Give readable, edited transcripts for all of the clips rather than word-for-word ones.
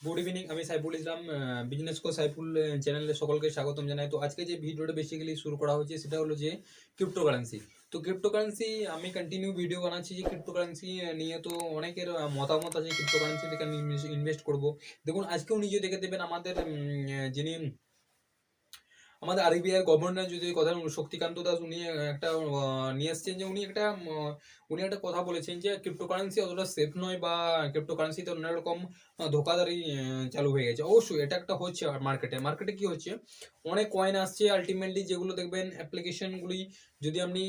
Good evening, আমি Saiful Islam, business কো সাইফুল চ্যানেলে সকলকে স্বাগতম জানাই। তো আজকে যে ভিডিওটা বেসিক্যালি শুরু করা হচ্ছে সেটা হলো যে ক্রিপ্টোকারেন্সি। তো ক্রিপ্টোকারেন্সি আমি কন্টিনিউ ভিডিও বানাচ্ছি যে ক্রিপ্টোকারেন্সি নিয়ে। তো অনেকের মতামত আছে ক্রিপ্টোকারেন্সি থেকে আমি ইনভেস্ট করব। দেখুন, আজকেও নিজে দেখে দেবেন আমাদের যিনি আমাদের আরবিআই গভর্নর যদি কথা শক্তিকান্ত দাস উনি একটা নিয়ে এসছেন যে উনি একটা কথা বলেছেন যে ক্রিপ্টোকারেন্সি অতটা সেফ নয়, বা ক্রিপ্টোকারেন্সিতে অন্য রকম ধোকাধারি চালু হয়ে গেছে। অবশ্যই এটা একটা হচ্ছে মার্কেটে কি হচ্ছে, অনেক কয়েন আসছে আলটিমেটলি, যেগুলো দেখবেন অ্যাপ্লিকেশনগুলি যদি আপনি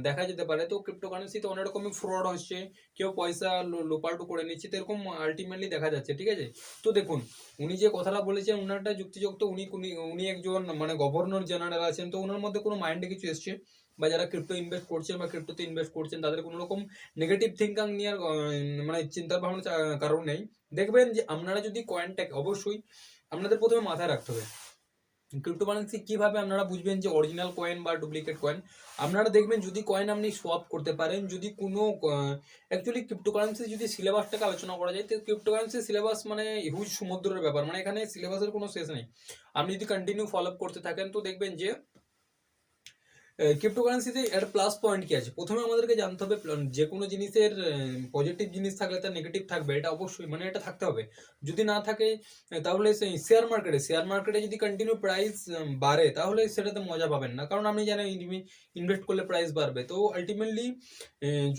দেখা যেতে পারে, তো ক্রিপ্টোকারেন্সিতে অনেক রকমের ফ্রড হচ্ছে, কেউ পয়সা লোপাল্টু করে নিচ্ছে, তো এরকম আলটিমেটলি দেখা যাচ্ছে। ঠিক আছে, তো দেখুন উনি যে কথাটা বলেছেন উনার একটা যুক্তিযুক্ত, উনি উনি উনি একজন মানে গভর্নর জেনারেল আছেন, তো ওনার মধ্যে কোনো মাইন্ডে কিছু এসছে, বা যারা ক্রিপ্টো ইনভেস্ট করছেন বা ক্রিপ্টোতে ইনভেস্ট করছেন তাদের কোনো রকম নেগেটিভ থিঙ্কিং নিয়ে মানে চিন্তা ভাবনা কারণ নেই। দেখবেন যে আপনারা যদি কয়েনটাকে অবশ্যই আপনাদের প্রথমে মাথায় রাখতে হবে ক্রিপ্টোকারেন্সি কিভাবে আপনারা বুঝবেন যে অরিজিনাল কয়েন বা ডুপ্লিকেট কয়েন। আপনারা দেখবেন যদি কয়েন আপনি সোয়াপ করতে পারেন, যদি কোনো অ্যাকচুয়ালি ক্রিপ্টোকারেন্সি যদি সিলেবাসটাকে আলোচনা করা যায়, তো ক্রিপ্টোকারেন্সি সিলেবাস মানে হিউজ সমুদ্রের ব্যাপার, মানে এখানে সিলেবাসের কোনো শেষ নেই। আপনি যদি কন্টিনিউ ফলো আপ করতে থাকেন তো দেখবেন যে ক্রিপ্টোকারেন্সিতে একটা প্লাস পয়েন্ট কি আছে। প্রথমে আমাদেরকে জানতে হবে যে কোনো জিনিসের পজিটিভ জিনিস থাকলে তার নেগেটিভ থাকবে, এটা অবশ্যই মানে এটা থাকতে হবে। যদি না থাকে তাহলে সেই শেয়ার মার্কেটে যদি কন্টিনিউ প্রাইস বাড়ে তাহলে সেটাতে মজা পাবেন না, কারণ আপনি জানেন ইনভেস্ট করলে প্রাইস বাড়বে। তো আলটিমেটলি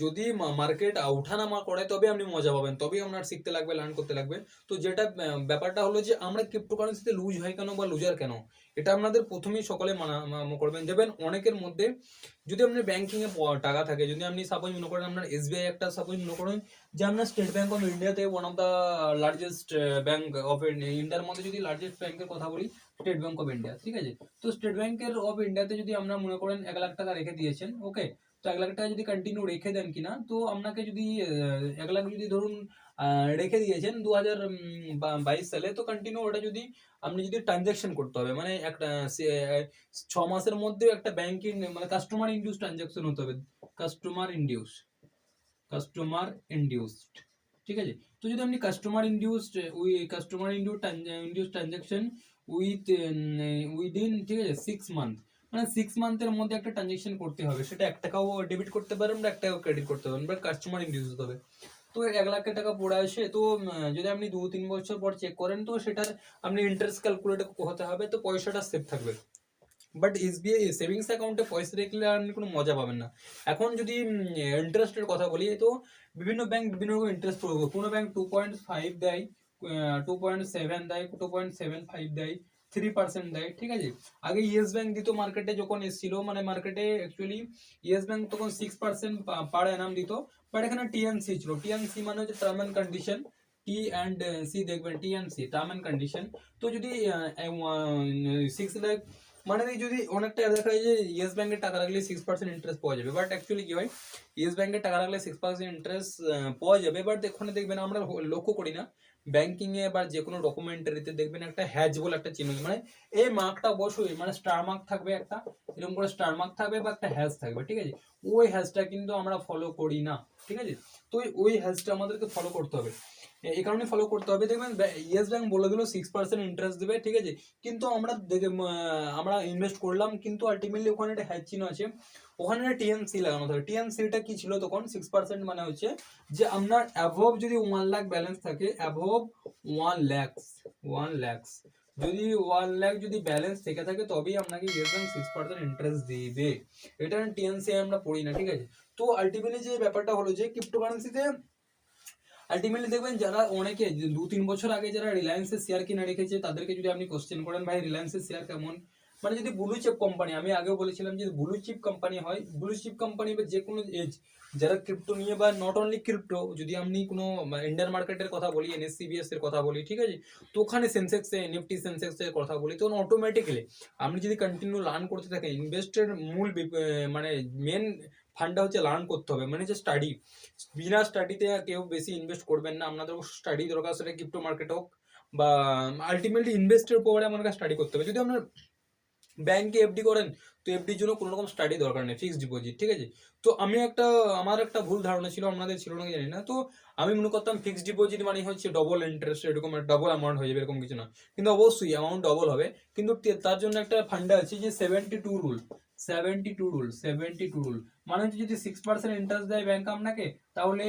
যদি মার্কেট ওঠানামা করে তবে আপনি মজা পাবেন, তবেই আপনার শিখতে লাগবে, লার্ন করতে লাগবে। তো যেটা ব্যাপারটা হলো যে আমরা ক্রিপ্টোকারেন্সিতে লুজ হয় কেন বা লুজার কেন, এটা আপনাদের প্রথমেই সকলে করবেন। দেবেন অনেকের মধ্যে যদি আপনার ব্যাংকিং এ টাকা থাকে, যদি আপনি সাপোজ মনে করেন আপনার এসবিআই একটা সাপোজ মনে করেন যে আপনার স্টেট ব্যাংক অফ ইন্ডিয়াতে one of the largest bank of ইন্ডিয়ার মধ্যে যদি লার্জেস্ট ব্যাংকের কথা বলি, স্টেট ব্যাংক অফ ইন্ডিয়া। ঠিক আছে, তো স্টেট ব্যাংকের অফ ইন্ডিয়াতে যদি আমরা মনে করেন 1,00,000 টাকা রেখে দিয়েছেন, ওকে, তো 1,00,000 টাকা যদি কন্টিনিউ রেখে দেন কিনা, তো আপনাকে যদি 1,00,000 যদি ধরুন রেখে দিয়েছেন 2022 সালে, তো কন্টিনিউ ওটা যদি আপনি যদি ট্রানজাকশন করতে হবে, মানে একটা 6 মাসের মধ্যে একটা ব্যাংকিং মানে কাস্টমার ইনডিউস ট্রানজাকশন হতে হবে। কাস্টমার ইনডিউস কাস্টমার ইনডিউসড ঠিক আছে, তো যদি আপনি কাস্টমার ইনডিউস ট্রানজাকশন উইদিন, ঠিক আছে, 6 মান্থ, মানে 6 মান্থের মধ্যে একটা ট্রানজাকশন করতে হবে, সেটা 1 টাকাও ডেবিট করতে পারেন বা 1 টাকাও ক্রেডিট করতে পারেন, বাট কাস্টমার ইনডিউস হতে হবে। তো 1,00,000 টাকা পড়ে আসে, তো যদি আপনি 2-3 বছর পর চেক করেন, তো সেটার আপনি ইন্টারেস্ট ক্যালকুলেট হতে হবে, তো পয়সাটা সেভ থাকবে। বাট এসবিআই সেভিংস অ্যাকাউন্টে পয়সা রেখলে আপনি কোনো মজা পাবেন না। এখন যদি ইন্টারেস্টের কথা বলি, তো বিভিন্ন ব্যাংক বিভিন্ন রকম ইন্টারেস্ট করবে। কোনো ব্যাংক 2.5 দেয়, 2.7 দেয়, 2.75 দেয়, 3% দেয়। ঠিক আছে, আগে ইয়েস ব্যাংক দিত মার্কেটে যখন এসেছিল, মানে মার্কেটে অ্যাকচুয়ালি ইয়েস ব্যাংক তখন 6% পার অ্যানাম দিত, বাট এখানে টিএনসি ছিল। টিএনসি মানে হচ্ছে টার্ম অ্যান্ড কন্ডিশন, T&C দেখবেন, টিএনসি টার্ম অ্যান্ড কন্ডিশন। তো যদি 6 লাখ মানে যদি অনেকটা দেখা যায় যে ইয়েস ব্যাংকে টাকা রাখলে 6% ইন্টারেস্ট পাওয়া যাবে, বাট অ্যাকচুয়ালি কি হয়, ইয়েস ব্যাংকে টাকা রাখলে 6% ইন্টারেস্ট পাওয়া যাবে, বাট এখানে দেখবেন আমরা লক্ষ্য করি না ব্যাংকিং এ বা যে কোনো ডকুমেন্টারিতে দেখবেন একটা হ্যাজ বলে একটা চিহ্ন, মানে এই মার্কটা অবশ্যই মানে স্টার মার্ক থাকবে, একটা এরকম করে স্টার মার্ক থাকবে বা একটা হ্যাজ থাকবে। ঠিক আছে, ওই হ্যাজটা কিন্তু আমরা ফলো করি না। ঠিক আছে, তো ওই হ্যাজটা আমাদেরকে ফলো করতে হবে, এই কারণে ফলো করতে হবে। দেখবেন ইয়েস ব্যাংক বলে দিল 6% ইন্টারেস্ট দেবে, ঠিক আছে, কিন্তু আমরা ইনভেস্ট করলাম, কিন্তু আলটিমেটলি ওখানে একটা হ্যাজ চিহ্ন আছে, ওখানে একটা টিএনসি লাগানো থাকে। টিএনসিটা কি ছিল তখন, 6% মানে হচ্ছে যে আপনার অ্যাভব যদি 1 লাখ ব্যালেন্স থাকে, অ্যাভব 1 লাখ যদি 1 লাখ যদি ব্যালেন্স থেকে থাকে, তবেই আপনাকে ইয়েস ব্যাংক 6% ইন্টারেস্ট দিবে। এটা টিএনসি আমরা পড়ি না। ঠিক আছে, তো আলটিমেটলি যে ব্যাপারটা হলো যে ক্রিপ্টোকারেন্সিতে আলটিমেটলি দেখবেন যারা অনেকে 2-3 বছর আগে যারা রিলায়েন্সের শেয়ার কিনে রেখেছে, তাদেরকে যদি আপনি কোশ্চেন করেন ভাই রিলায়েন্সের শেয়ার কেমন, মানে যদি ব্লু চিপ কোম্পানি, আমি আগেও বলেছিলাম যে ব্লু চিপ কোম্পানি হয়, ব্লু চিপ কোম্পানি বা যে কোনো এজ যারা ক্রিপ্টো নিয়ে, বা নট অনলি ক্রিপ্টো, যদি আপনি কোনো ইন্ডিয়ান মার্কেটের কথা বলি, এনএসসিবিএস এর কথা বলি, ঠিক আছে, তো ওখানে সেন্সেক্স নিফটি সেন্সেক্স এর কথা বলি, তো অটোমেটিক্যালি আপনি যদি কন্টিনিউ লার্ন করতে থাকেন, ইনভেস্টের মূল মানে মেন ফান্ডটা হচ্ছে লার্ন করতে হবে, মানে যে স্টাডি। বিনা স্টাডিতে কেউ বেশি ইনভেস্ট করবেন না, আপনাদের স্টাডি দরকার, সেটা ক্রিপ্টো মার্কেট হোক বা আলটিমেটলি ইনভেস্টের উপরে আমাদের স্টাডি করতে হবে। যদি আপনার ব্যাংকে এফডি করেন, তো এফডির জন্য কোনো রকম স্টাডি দরকার নেই, ফিক্সড ডিপোজিট, ঠিক আছে। তো আমার একটা ভুল ধারণা ছিল, আপনাদের ছিল নাকি জানি না। তো আমি মনে করতাম ফিক্সড ডিপোজিট মানে হচ্ছে ডবল ইন্টারেস্ট, এরকম ডবল অ্যামাউন্ট হয়ে যাবে, এরকম কিছু না। কিন্তু অবশ্যই অ্যামাউন্ট ডবল হবে, কিন্তু তার জন্য একটা ফান্ডা আছে যে 72 রুল। 72 রুল মানে হচ্ছে যদি 6% ইন্টারেস্ট দেয় ব্যাংক আপনাকে, তাহলে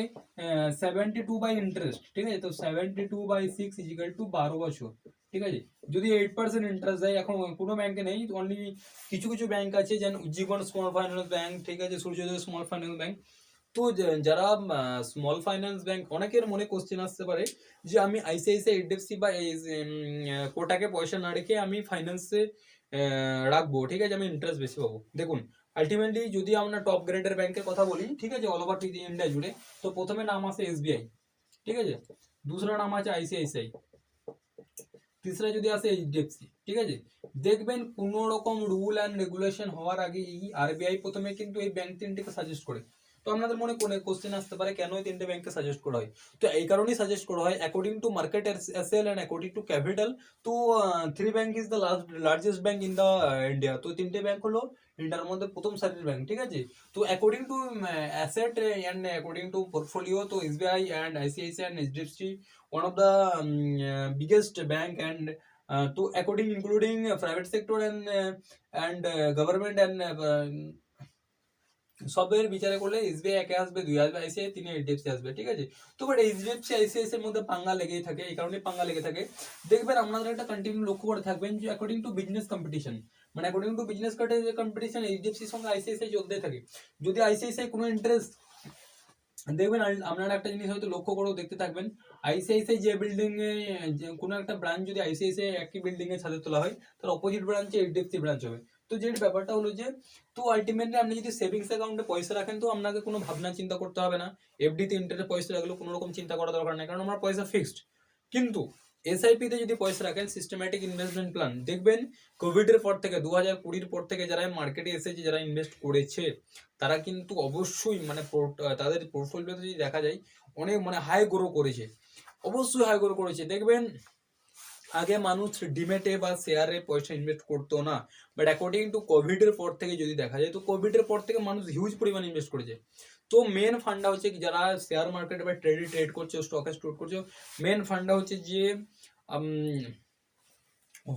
72/ইন্টারেস্ট, ঠিক আছে। তো 72/6 = 12 বছর, ঠিক আছে। যদি 8% ইন্টারেস্ট দেয়, এখন কোনো ব্যাংকে নেই, অনলি কিছু কিছু ব্যাংক আছে, যেমন উজ্জীবন স্মল ফাইন্যান্স ব্যাংক, ঠিক আছে, সূর্যোদয় স্মল ফাইন্যান্স ব্যাংক। তো যারা স্মল ফাইন্যান্স ব্যাংক, অনেকের মনে কোশ্চেন আসতে পারে যে আমি আইসিআইসিআই, এইচডিএফসি বা কোটাকে পয়সা না রেখে আমি ফাইন্যান্সে রাখবো, ঠিক আছে, আমি ইন্টারেস্ট বেশি পাবো। দেখুন, আলটিমেটলি যদি আমরা টপ গ্রেডের ব্যাংকের কথা বলি, ঠিক আছে, অল ওভার ইন্ডিয়া জুড়ে, তো প্রথমে নাম আছে এসবিআই, ঠিক আছে, दूसरा নাম আছে আইসিআইসিআই, তিসরা যদি আসে এইচডিএফসি, ঠিক আছে। দেখবেন কোনো রকম রুল অ্যান্ড রেগুলেশন হওয়ার আগে এই আরবিআই প্রথমে কিন্তু এই ব্যাংক তিনটিকে সাজেস্ট করে। তো আপনাদের মনে কোনো কোশ্চেন আসতে পারে কেন এই তিনটে ব্যাংককে সাজেস্ট করা হয়। তো এই কারণেই সাজেস্ট করা হয়, according to market SL and according to capital. তো three bank is the largest bank in the India. তো তিনটে ব্যাংক হলো ইন্ডিয়ার মধ্যে প্রথম সারির ব্যাংক, ঠিক আছে। তো according to asset and according to portfolio, তো SBI and ICICI and HDFC one of the biggest bank, and to according including private sector and government and সবের বিচারে করলে এসবিআই একে আসবে, দুই আসবে আইসিআই, তিনে এইচডিএফসি আসবে, ঠিক আছে। তো বাট এইচডিএফসি আইসিআইসিআই এর মধ্যে পাঙ্গা লেগেই থাকে, এই কারণে পাঙ্গা লেগে থাকে। দেখবেন আপনাদের একটা কন্টিনিউ লক্ষ্য করে থাকবেন যে অ্যাকর্ডিং টু বিজনেস কম্পিটিশন, মানে অ্যাকর্ডিং টু বিজনেস কম্পিটিশন এইচডিএফসির সঙ্গে আইসিআইসিআই চলতে থাকে। যদি আইসিআইসিআই কোনো ইন্টারেস্ট, দেখবেন আপনারা একটা জিনিস হয়তো লক্ষ্য করেও দেখতে থাকবেন, আইসিআইসিআই যে বিল্ডিং এ, কোনো একটা ব্রাঞ্চ যদি আইসিআইসিআই একই বিল্ডিং এ ছাদে তোলা হয়, তার অপোজিট ব্রাঞ্চে এইচডিএফসি ব্রাঞ্চ হবে। তো যে ব্যাপারটা হলো যে, তো আলটিমেটলি আপনি যদি সেভিংস অ্যাকাউন্টে পয়সা রাখেন, তো আপনাকে কোনো ভাবনা চিন্তা করতে হবে না। এফডিতে ইন্টারেস্ট পয়সা রাখলেও কোনো রকম চিন্তা করা দরকার নেই, কারণ আমার পয়সা ফিক্সড। কিন্তু এসআইপি তে যদি পয়সা রাখেন, সিস্টেম্যাটিক ইনভেস্টমেন্ট প্ল্যান, দেখবেন কোভিড এর পর থেকে 2020 পর থেকে যারা মার্কেটে এসেছে, যারা ইনভেস্ট করেছে, তারা কিন্তু অবশ্যই মানে তাদের পোর্টফোলিওতে যদি দেখা যায়, অনেক মানে হাই গ্রো করেছে, অবশ্যই হাই গ্রো করেছে। দেখবেন আগে মানুষ ডিমেটে বা শেয়ারে পয়সা ইনভেস্ট করতো না, বাট অ্যাকর্ডিং টু কোভিড এর পর থেকে যদি দেখা যায়, তো কোভিড এর পর থেকে মানুষ হিউজ পরিমাণ ইনভেস্ট করেছে। তো মেন ফান্ডা হচ্ছে কি, যারা শেয়ার মার্কেট বা ট্রেড করছে, স্টকে স্টোর করছে, মেন ফান্ডা হচ্ছে যে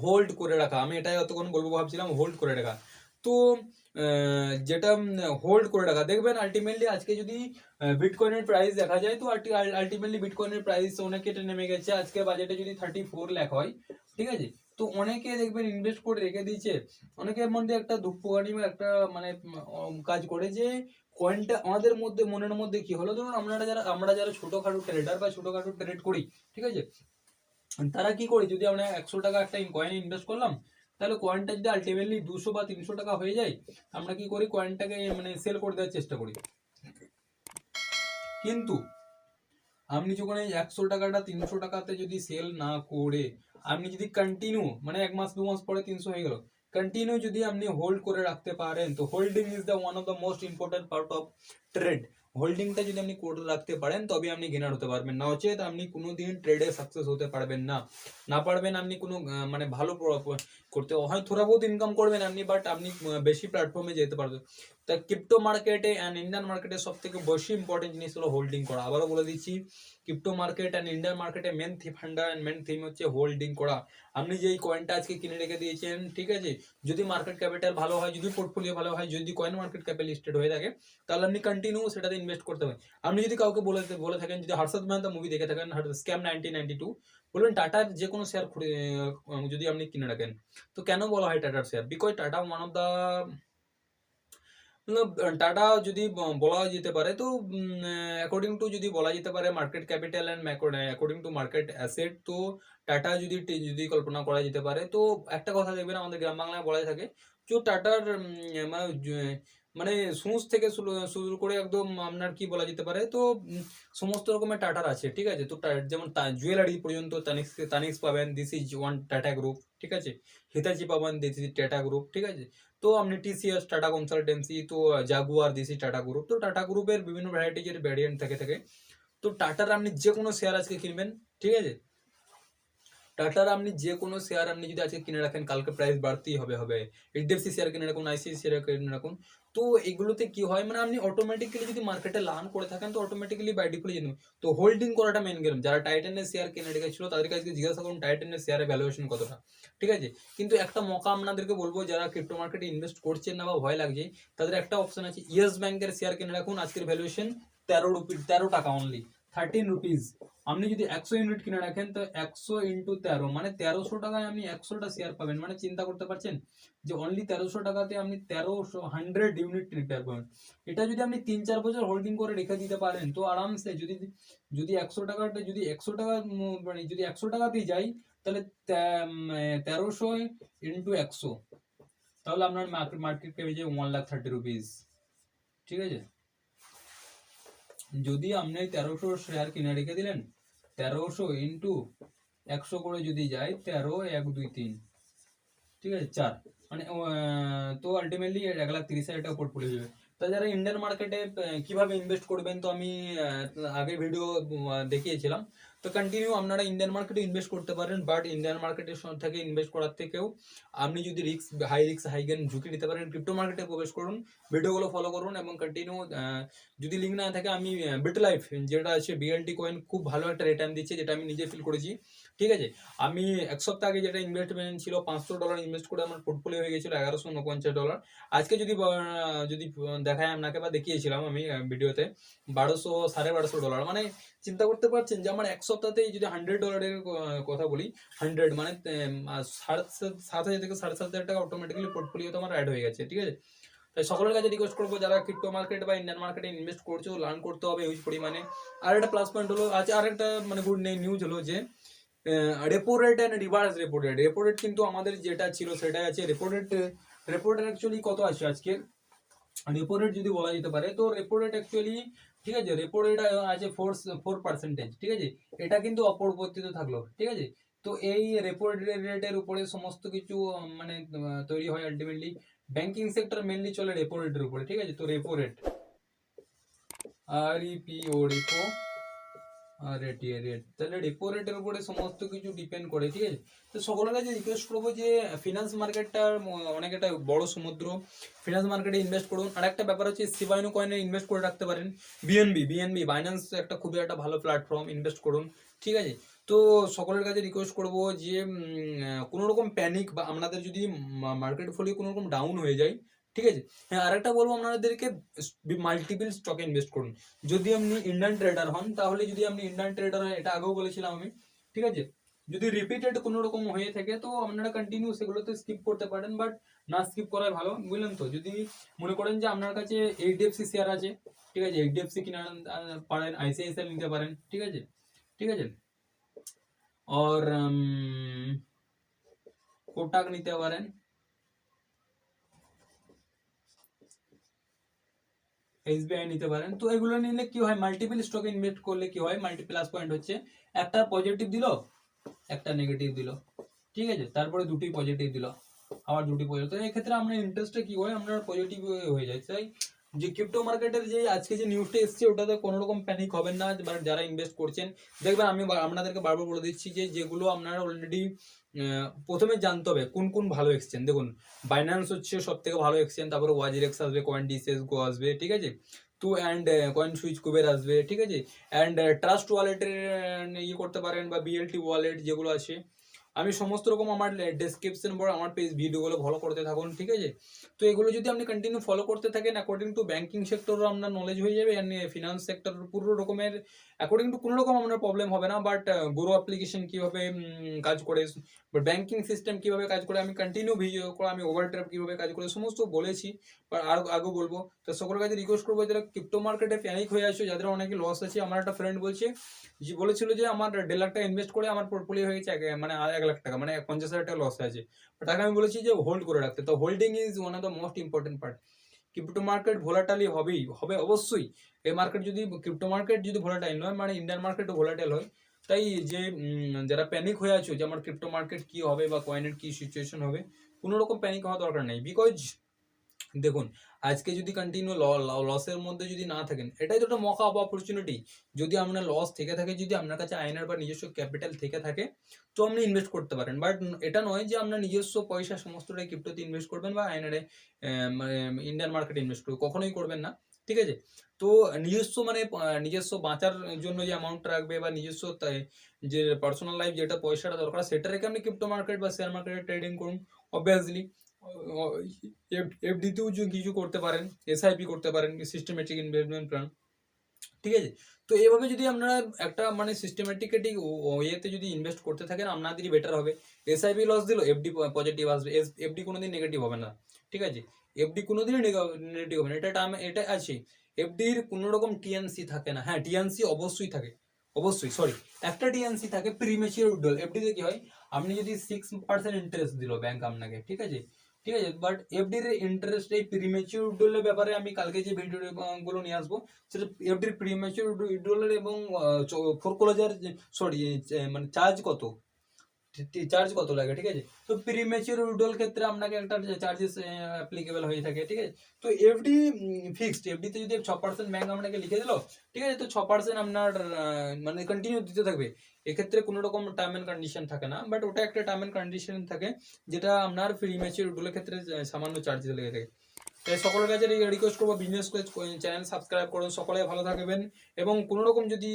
হোল্ড করে রাখা। আমি এটাই অতক্ষণ বলবো ভাবছিলাম, হোল্ড করে রাখা। তো যেটা হোল্ড করে রাখা, দেখবেন আলটিমেটলি আজকে যদি বিটকয়েনের প্রাইস দেখা যায়, তো আলটিমেটলি বিটকয়েনের প্রাইস অনেক কেটে নেমে গেছে। আজকে বাজেটে যদি 34 লাখ হয়, ঠিক আছে, তো অনেকে দেখবেন ইনভেস্ট করে রেখে দিয়েছে। অনেকের মধ্যে একটা দুঃখগানি বা একটা মানে কাজ করে যে কয়েনটা আমাদের মধ্যে মনের মধ্যে কি হলো, ধরুন আমরা যারা ছোটখাটো ট্রেডার বা ছোটখাটো ট্রেড করি, ঠিক আছে, তারা কি করে, যদি আমরা 100 টাকা একটা কয়েনে ইনভেস্ট করলাম, তাহলে কয়েনটা যদি আলটিমেটলি 200 বা 300 টাকা হয়ে যায়, আমরা কি করি, কয়েনটাকে মানে সেল করে দেওয়ার চেষ্টা করি। কিন্তু আপনি যখন এই 100 টাকাটা 300 টাকাতে যদি সেল না করে আপনি যদি কন্টিনিউ, মানে 1 মাস 2 মাস পরে 300 হয়ে গেল, কন্টিনিউ যদি আপনি হোল্ড করে রাখতে পারেন, তো holding is the one of the most important part of trade. হোল্ডিংটা যদি আপনি করে রাখতে পারেন, তবে আপনি গেনার হতে পারবেন, না হচ্ছে আপনি কোনোদিন ট্রেডে সাকসেস হতে পারবেন না। না পারবেন আপনি কোনো মানে ভালো করতে, হয় থোড়া বহুত ইনকাম করবেন আপনি, বাট আপনি বেশি প্ল্যাটফর্মে যেতে পারবেন। তা ক্রিপ্টো মার্কেটে অ্যান্ড ইন্ডিয়ান মার্কেটে সব থেকে বেশি ইম্পর্টেন্ট জিনিস হলো হোল্ডিং করা। আবারও বলে দিচ্ছি, ক্রিপ্টো মার্কেট অ্যান্ড ইন্ডিয়ান মার্কেটে main funda and main theme হচ্ছে হোল্ডিং করা। আপনি যে এই কয়েনটা আজকে কিনে রেখে দিয়েছেন, ঠিক আছে, যদি মার্কেট ক্যাপিটাল ভালো হয়, যদি পোর্টফোলিও ভালো হয়, যদি কয়েন মার্কেট ক্যাপে লিস্টেড হয়ে থাকে, তাহলে আপনি কন্টিনিউ সেটাতে ইনভেস্ট করতে হবে। আপনি যদি কাউকে বলে থাকেন, যদি হর্ষদ মেহতা মুভি দেখে থাকেন, স্ক্যাম 1992, বলবেন টাটার যে কোনো শেয়ার যদি আপনি কিনে রাখেন, তো কেন বলা হয় টাটার share? Because tata one of the tata যদি বলা যেতে পারে, তো অ্যাকর্ডিং টু যদি বলা যেতে পারে market capital and according to market asset, তো টাটা যদি কল্পনা করা যেতে পারে, তো একটা কথা দেখবেন আমাদের গ্রাম বাংলায় বলা থাকে, যে টাটার মানে সুঁচ থেকে শুরু করে একদম আপনার কি বলা যেতে পারে, তো সমস্ত রকমের টাটার আছে, ঠিক আছে। তো যেমন জুয়েলারি পর্যন্ত তানিক্স পাবেন, this is one tata group, ঠিক আছে। হিতাচি পাবেন, দিস ইজ টাটা গ্রুপ, ঠিক আছে। তো আপনি টিসিএস টাটা কনসালটেন্সি, তো Jaguar, this is tata group. তো টাটা গ্রুপের বিভিন্ন ভ্যারাইটিজের ভ্যারিয়েন্ট থাকে। তো টাটার আপনি যে কোনো শেয়ার আজকে কিনবেন, ঠিক আছে, টাটার আপনি যে কোনো শেয়ার আপনি যদি আজকে কিনে রাখেন কালকে প্রাইস বাড়তেই হবে। এইচডিএফসি শেয়ার কিনে রাখুন, আইসিআইসি শেয়ার কিনে রাখুন। তো এগুলোতে কি হয় মানে আপনি অটোমেটিক্যালি যদি মার্কেটে লার্ন করে থাকেন তো অটোমেটিক্যালি বাই ডিফল্ট জেনে তো হোল্ডিং করাটা মেন গেম। যারা টাইটানের শেয়ার কিনে রেখেছিল তাদের কাছে জিজ্ঞাসা করুন টাইটানের শেয়ারের ভ্যালুয়েশন কতটা, ঠিক আছে। কিন্তু একটা মকা আপনাদেরকে বলবো, যারা ক্রিপ্টো মার্কেটে ইনভেস্ট করছেন না বা ভয় লাগছে, তাদের একটা অপশন আছে, ইয়েস ব্যাংকের শেয়ার কিনে রাখুন। আজকের ভ্যালুয়েশন 13 টাকা অনলি, 13 রুপিস। আপনি যদি 100 ইউনিট কিনে রাখেন তো 100 ইন্টু 13 মানে 1300 টাকায় আপনি 100টা শেয়ার পাবেন। মানে চিন্তা করতে পারছেন যে অনলি 1300 টাকাতে আপনি 100 ইউনিট কিনতে পারবেন। এটা যদি আপনি 3-4 বছর হোল্ডিং করে রেখে দিতে পারেন তো আরামসে, যদি যদি 100 টাকাটা যদি 100 টাকা মানে যদি 100 টাকাতেই যাই তাহলে 1300 ইন্টু 100, তাহলে আপনার মার্কেট পেয়ে যায় 1,30,000 রুপিস, ঠিক আছে। যদি আপনি 1300 শেয়ার কিনে রেখে দিলেন, 1300 ইন্টু 100 করে যদি যায় 13 1 2 3, ঠিক আছে 4, মানে তো আলটিমেটলি 1,30,000 টাকা পোর্টফোলিও যাবে। তো যারা ইন্ডিয়ান মার্কেটে কিভাবে ইনভেস্ট করবেন তো আমি আগে ভিডিও দেখিয়েছিলাম। তো কন্টিনিউ আপনারা ইন্ডিয়ান মার্কেটে ইনভেস্ট করতে পারেন, বাট ইন্ডিয়ান মার্কেটের থেকে ইনভেস্ট করার থেকেও আপনি যদি রিস্ক হাই গেন ঝুঁকি নিতে পারেন, ক্রিপ্টো মার্কেটে প্রবেশ করুন, ভিডিওগুলো ফলো করুন এবং কন্টিনিউ। যদি লিঙ্ক না থাকে, আমি বিট লাইফ যেটা আছে বিএলটি কয়েন খুব ভালো একটা রিটার্ন দিচ্ছে, যেটা আমি নিজে ফিল করেছি, ঠিক আছে। আমি এক সপ্তাহ আগে যেটা ইনভেস্টমেন্ট ছিল $500 ইনভেস্ট করে আমার পোর্টফোলিও হয়ে গেছিল $1,149। আজকে যদি যদি দেখায় আপনাকে বা দেখিয়েছিলাম আমি ভিডিওতে, $1,200 $1,250। মানে চিন্তা করতে পারছেন যে আমার এক সপ্তাহতেই যদি $100 কথা বলি, 100 মানে 7,000 থেকে 7,500 টাকা অটোমেটিক্যালি পোর্টফোলিওতে আমার অ্যাড হয়ে গেছে, ঠিক আছে। তাই সকলের কাছে রিকোয়েস্ট করবো, যারা ক্রিপ্টো মার্কেট বা ইন্ডিয়ান মার্কেটে ইনভেস্ট করছো, লার্ন করতে হবে হিউজ পরিমাণে। আর একটা প্লাস পয়েন্ট হলো, আজ আর একটা মানে গুড নিউজ হলো যে repo rate and reverse repo rate. Repo rate কিন্তু আমাদের যেটা ছিল সেটাই আছে। রেপো রেট অ্যাকচুয়ালি কত আছে আজকে, রেপো রেট যদি বলা যেতে পারে তো রেপো রেট অ্যাকচুয়ালি, ঠিক আছে, রেপো রেট আছে 4%, ঠিক আছে। এটা কিন্তু অপরিবর্তিত থাকলো, ঠিক আছে। তো এই রেপো রেটের উপরে সমস্ত কিছু মানে তৈরি হয় আলটিমেটলি। ব্যাংকিং সেক্টর মেনলি চলে রেপো রেটের উপরে, ঠিক আছে। তো repo rate REPO repo rate তাহলে রেপো রেটের উপরে সমস্ত কিছু ডিপেন্ড করে, ঠিক আছে। তো সকলের কাছে রিকোয়েস্ট করবো যে ফিনান্স মার্কেটটার অনেক একটা বড় সমুদ্র, ফিনান্স মার্কেটে ইনভেস্ট করুন। আর একটা ব্যাপার হচ্ছে শিবা ইনু কয়েনে ইনভেস্ট করে রাখতে পারেন। বিএনবি বাইন্যান্স একটা খুবই একটা ভালো প্ল্যাটফর্ম, ইনভেস্ট করুন, ঠিক আছে। তো সকলের কাছে রিকোয়েস্ট করবো যে কোনো রকম প্যানিক বা আপনাদের যদি মার্কেট ফলিও কোনো রকম ডাউন হয়ে যায়, ঠিক আছে। হ্যাঁ, আরেকটা বলবো আপনাদেরকে, মাল্টিপল স্টকে ইনভেস্ট করুন। যদি আপনি ইন্ডিয়ান ট্রেডার হন তাহলে, যদি আপনি ইন্ডিয়ান ট্রেডার হয়, এটা আগেও বলেছিলাম আমি, ঠিক আছে। যদি রিপিটেড কোনো রকম হয়ে থাকে তো আপনারা কন্টিনিউ সেগুলোতে স্কিপ করতে পারেন, বাট না স্কিপ করাই ভালো, বুঝলেন তো। যদি মনে করেন যে আপনার কাছে এইচডিএফসি শেয়ার আছে, ঠিক আছে, এইচডিএফসি কিনে পারেন, আইসিআইসিআই নিতে পারেন, ঠিক আছে, ঠিক আছে। আর কোটাক নিতে পারেন, এসবিআই নিতে পারেন। তো এগুলো নিলে কি হয়, মাল্টিপল স্টকে ইনভেস্ট করলে কি হয়, মাল্টি প্লাস পয়েন্ট হচ্ছে, একটা পজিটিভ দিল, একটা নেগেটিভ দিল, ঠিক আছে, তারপরে দুটি পজিটিভ দিল, আবার দুটি পজিটিভ। তো এই ক্ষেত্রে আপনার ইন্টারেস্টটা কি হয়, আপনার পজিটিভ হয়ে যায়। তাই যে ক্রিপ্টো মার্কেটের যে আজকে যে নিউজটা এসেছে ওটাতে কোনো রকম প্যানিক হবেন না। মানে যারা ইনভেস্ট করছেন দেখবেন, আমি আপনাদেরকে বারবার বলে দিচ্ছি যে যেগুলো আপনারা অলরেডি প্রথমে জানতে হবে কোন কোন ভালো এক্সচেঞ্জ। দেখুন, বাইন্যান্স হচ্ছে সব থেকে ভালো এক্সচেঞ্জ, তারপরে ওয়াজিরেক্স আসবে, কয়েন ডিসেস গো আসবে, ঠিক আছে। তো অ্যান্ড কয়েন সুইচ কুবের আসবে, ঠিক আছে। অ্যান্ড ট্রাস্ট ওয়ালেটের ইয়ে করতে পারেন, বা বিএলটি ওয়ালেট যেগুলো আছে। আমি সমস্ত রকম আমার ডেসক্রিপশন বা আমার পেজ ভিডিওগুলো ফলো করতে থাকুন, ঠিক আছে। তো এগুলো যদি আপনি কন্টিনিউ ফলো করতে থাকেন, অ্যাকর্ডিং টু ব্যাংকিং সেক্টরও আপনার নলেজ হয়ে যাবে, অ্যান্ড ফিনান্স সেক্টর পুরো রকমের অ্যাকর্ডিং টু কোনো রকম আপনার প্রবলেম হবে না। বাট গোরো অ্যাপ্লিকেশন কীভাবে কাজ করে, বাট ব্যাংকিং সিস্টেম কীভাবে কাজ করে, আমি কন্টিনিউ ভিডিও করে আমি ওভারড্রাফ কীভাবে কাজ করে সমস্ত বলেছি, বা আর আগে বলবো। তো সকলের কাছে রিকোয়েস্ট করবো, যারা ক্রিপ্টো মার্কেটে প্যানিক হয়ে আছে, যাদের অনেকে লস আছে। আমার একটা ফ্রেন্ড বলেছিল যে আমার 1.5 লাখ টাকা ইনভেস্ট করে আমার পোর্টফোলিও হয়ে গেছে মানে 1 লাখ টাকা, মানে 50,000 টাকা লস আছে। তাকে আমি বলেছি যে হোল্ড করে রাখতে। তো holding is one of the most important part. Crypto market volatile হবে অবশ্যই। এই মার্কেট যদি ক্রিপ্টো মার্কেট যদি ভোলাটাইল নয়, মানে ইন্ডিয়ান মার্কেটও ভোলাটাইল হয়। তাই যে যারা প্যানিক হয়ে আছো যে আমার ক্রিপ্টো মার্কেট কি হবে বা কয়েনের কি সিচুয়েশন হবে, কোনো রকম প্যানিক হওয়া দরকার নেই। বিকজ দেখুন, আজকে যদি কন্টিনিউ লসের মধ্যে যদি না থাকেন, এটাই তো একটা মকা অপরচুনিটি। যদি আপনার লস থেকে থাকে, যদি আপনার কাছে আইনার বা নিজস্ব ক্যাপিটাল থেকে থাকে, তো আপনি ইনভেস্ট করতে পারেন। বাট এটা নয় যে আপনার নিজস্ব পয়সা সমস্তটাই ক্রিপ্টোতে ইনভেস্ট করবেন বা আইনারে মানে ইন্ডিয়ান মার্কেটে ইনভেস্ট করবেন, কখনোই করবেন না। ঠিক আছে? তো নিজস্ব মানে নিজস্ব বাঁচার জন্য যে অ্যামাউন্ট রাখবে বা নিজস্ব যে পার্সোনাল লাইফ যেটা পয়সাটা দরকার, সেটা রেখে আপনি ক্রিপ্টো মার্কেট বা শেয়ার মার্কেটে ট্রেডিং করুন। অবভিয়াসলি এফডিতেও কিছু করতে পারেন, এসআইপি করতে পারেন, সিস্টেমেটিক ইনভেস্টমেন্ট প্ল্যান। ঠিক আছে? তো এভাবে যদি আপনারা একটা মানে সিস্টেমেটিকেটি ওয়েতে যদি ইনভেস্ট করতে থাকেন, আপনাদেরই বেটার হবে। এসআইপি লস দিল, এফডি পজিটিভ আসবে, এফডি কোনোদিন নেগেটিভ হবে না। ঠিক আছে? এফডি কোনোদিনই নেগেটিভ হবে না, এটা আছে। এফডির কোনো রকম টিএনসি থাকে না। হ্যাঁ, টিএনসি অবশ্যই থাকে, অবশ্যই, সরি, একটা টিএনসি থাকে, প্রিমেচিওর উইথড্রল। এফডিতে কি হয়, আপনি যদি 6% ইন্টারেস্ট দিল ব্যাংক আপনাকে, ঠিক আছে, ঠিক আছে, বাট এফডির ইন্টারেস্ট, এই প্রিমেচিওর উইথড্রলের ব্যাপারে আমি কালকে যে ভিডিও গুলো নিয়ে আসবো, সেটা এফডির প্রিমেচিওর উইথড্রলের এবং ফোরক্লোজার, সরি, মানে চার্জ কত লাগে। ঠিক আছে? তো প্রিমেচিওর উইথড্রল ক্ষেত্রে আপনাকে একটা চার্জেস অ্যাপ্লিকেবল হয়ে থাকে। ঠিক আছে? তো এফডি ফিক্সড, এফডিতে যদি 6% ব্যাংক আপনাকে লিখে দিল, ঠিক আছে, তো 6% আপনার মানে কন্টিনিউ দিতে থাকবে। এক্ষেত্রে কোনো রকম টার্ম এন্ড কন্ডিশন থাকে না, বাট ওটা একটা টার্ম এন্ড কন্ডিশন থাকে, যেটা আপনার প্রিমেচিওর উইথড্রলের ক্ষেত্রে সামান্য চার্জেস লেগে থাকে। তাই সকলের কাছে রিকোয়েস্ট করবো, বিজনেস চ্যানেল সাবস্ক্রাইব করুন, সকলে ভালো থাকবেন। এবং কোনো রকম যদি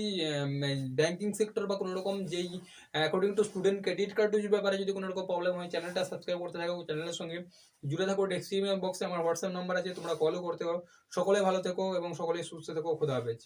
ব্যাংকিং সেক্টর বা কোনো রকম যেই according to student credit card ব্যাপারে যদি কোনো রকম প্রবলেম হয়, চ্যানেলটা সাবস্ক্রাইব করতে থাকো, চ্যানেলের সঙ্গে জুড়ে থাকো। ডেসক্রিপশন বক্সে আমার হোয়াটসঅ্যাপ নাম্বার আছে, তোমরা কলও করতে পারো। সকলে ভালো থেকো এবং সকলে সুস্থ থেকো। খোদা হাফেজ।